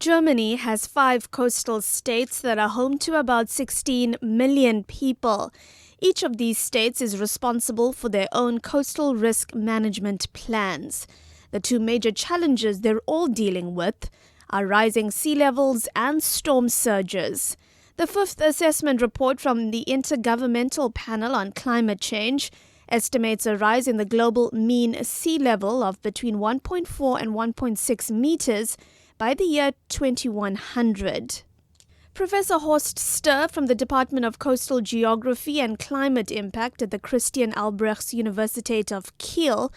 Germany has 5 coastal states that are home to about 16 million people. Each of these states is responsible for their own coastal risk management plans. The two major challenges they're all dealing with are rising sea levels and storm surges. The 5th assessment report from the Intergovernmental Panel on Climate Change estimates a rise in the global mean sea level of between 1.4 and 1.6 meters by the year 2100. Professor Horst Sturr from the Department of Coastal Geography and Climate Impact at the Christian Albrechts Universität of Kiel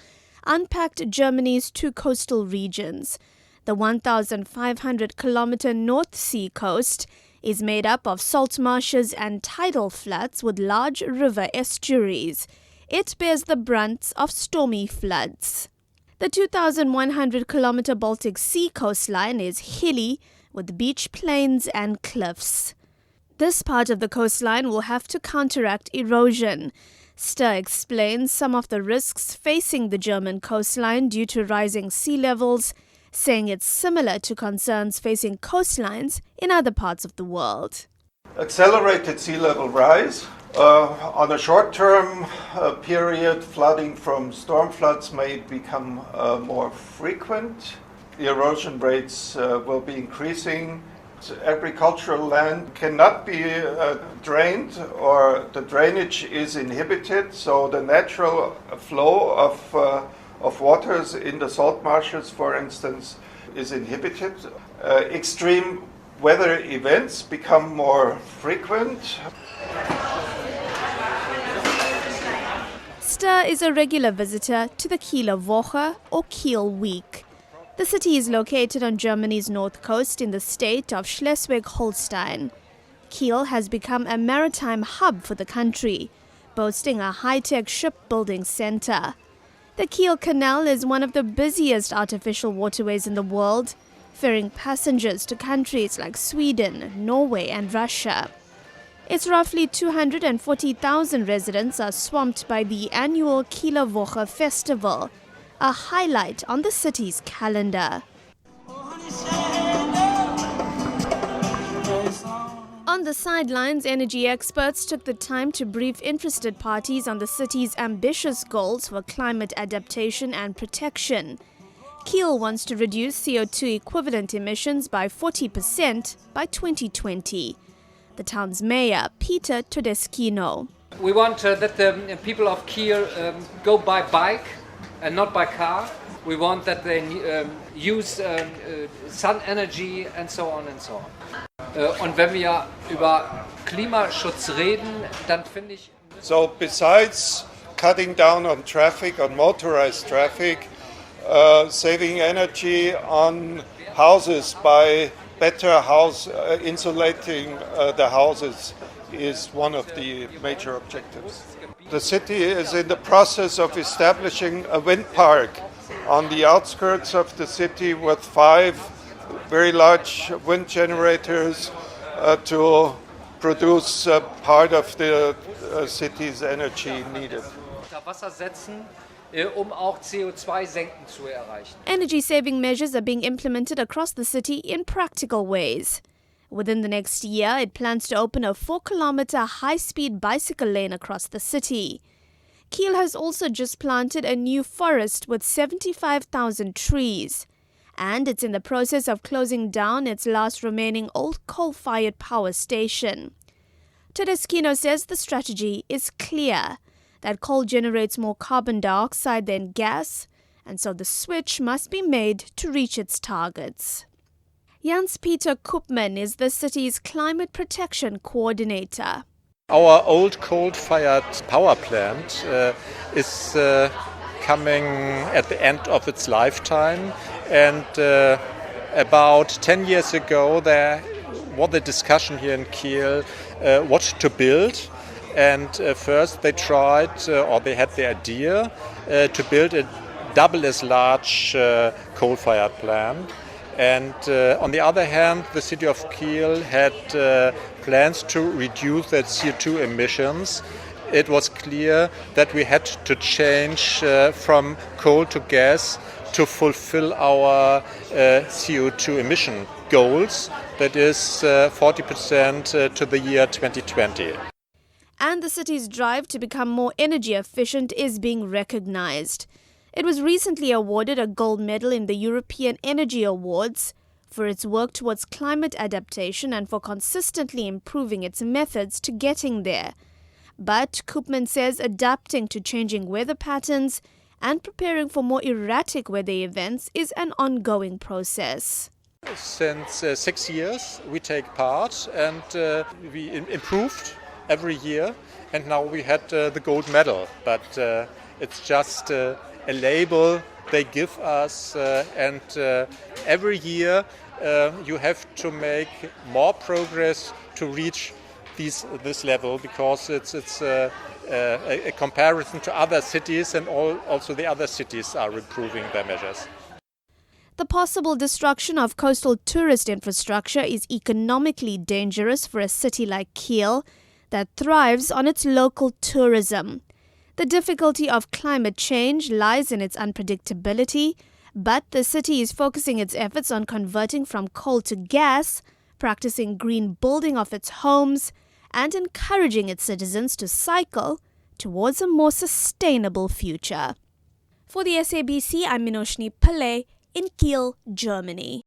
unpacked Germany's two coastal regions. The 1,500-kilometer North Sea coast is made up of salt marshes and tidal flats with large river estuaries. It bears the brunt of stormy floods. The 2,100-kilometer Baltic Sea coastline is hilly, with beach plains and cliffs. This part of the coastline will have to counteract erosion. Sturr explains some of the risks facing the German coastline due to rising sea levels, saying it's similar to concerns facing coastlines in other parts of the world. Accelerated sea level rise. On a short-term period, flooding from storm floods may become more frequent. The erosion rates will be increasing. Agricultural land cannot be drained, or the drainage is inhibited, so the natural flow of waters in the salt marshes, for instance, is inhibited. Extreme weather events become more frequent. Sturr is a regular visitor to the Kiele Woche or Kiel Week. The city is located on Germany's north coast in the state of Schleswig-Holstein. Kiel has become a maritime hub for the country, boasting a high-tech shipbuilding center. The Kiel Canal is one of the busiest artificial waterways in the world, ferrying passengers to countries like Sweden, Norway, and Russia. Its roughly 240,000 residents are swamped by the annual Kiele Woche festival, a highlight on the city's calendar. On the sidelines, energy experts took the time to brief interested parties on the city's ambitious goals for climate adaptation and protection. Kiel wants to reduce CO2 equivalent emissions by 40% by 2020. The town's mayor, Peter Todeschino. We want that the people of Kiel go by bike and not by car. We want that they use sun energy and so on and so on. Und wenn wir über Klimaschutz reden, dann finde ich... So besides cutting down on traffic, on motorized traffic, saving energy on houses by better insulating the houses is one of the major objectives. The city is in the process of establishing a wind park on the outskirts of the city with 5 very large wind generators to produce part of the city's energy needed. Auch CO2 senken zu erreichen. Energy-saving measures are being implemented across the city in practical ways. Within the next year, it plans to open a 4-kilometer high-speed bicycle lane across the city. Kiel has also just planted a new forest with 75,000 trees, and it's in the process of closing down its last remaining old coal-fired power station. Todeschino says the strategy is clear, that coal generates more carbon dioxide than gas, and so the switch must be made to reach its targets. Jans-Peter Koopman is the city's climate protection coordinator. Our old coal-fired power plant is coming at the end of its lifetime, and about 10 years ago there was a discussion here in Kiel what to build. And first they tried, or they had the idea, to build a double as large coal-fired plant. And on the other hand, the city of Kiel had plans to reduce their CO2 emissions. It was clear that we had to change from coal to gas to fulfill our CO2 emission goals, that is 40% to the year 2020. And the city's drive to become more energy efficient is being recognized. It was recently awarded a gold medal in the European Energy Awards for its work towards climate adaptation and for consistently improving its methods to getting there. But Koopman says adapting to changing weather patterns and preparing for more erratic weather events is an ongoing process. Since 6 years we take part, and we improved every year, and now we had the gold medal. But it's just a label they give us, and every year you have to make more progress to reach this level, because it's a comparison to other cities, and also the other cities are improving their measures. The possible destruction of coastal tourist infrastructure is economically dangerous for a city like Kiele that thrives on its local tourism. The difficulty of climate change lies in its unpredictability, but the city is focusing its efforts on converting from coal to gas, practicing green building of its homes, and encouraging its citizens to cycle towards a more sustainable future. For the SABC, I'm Minoshni Pillay in Kiele, Germany.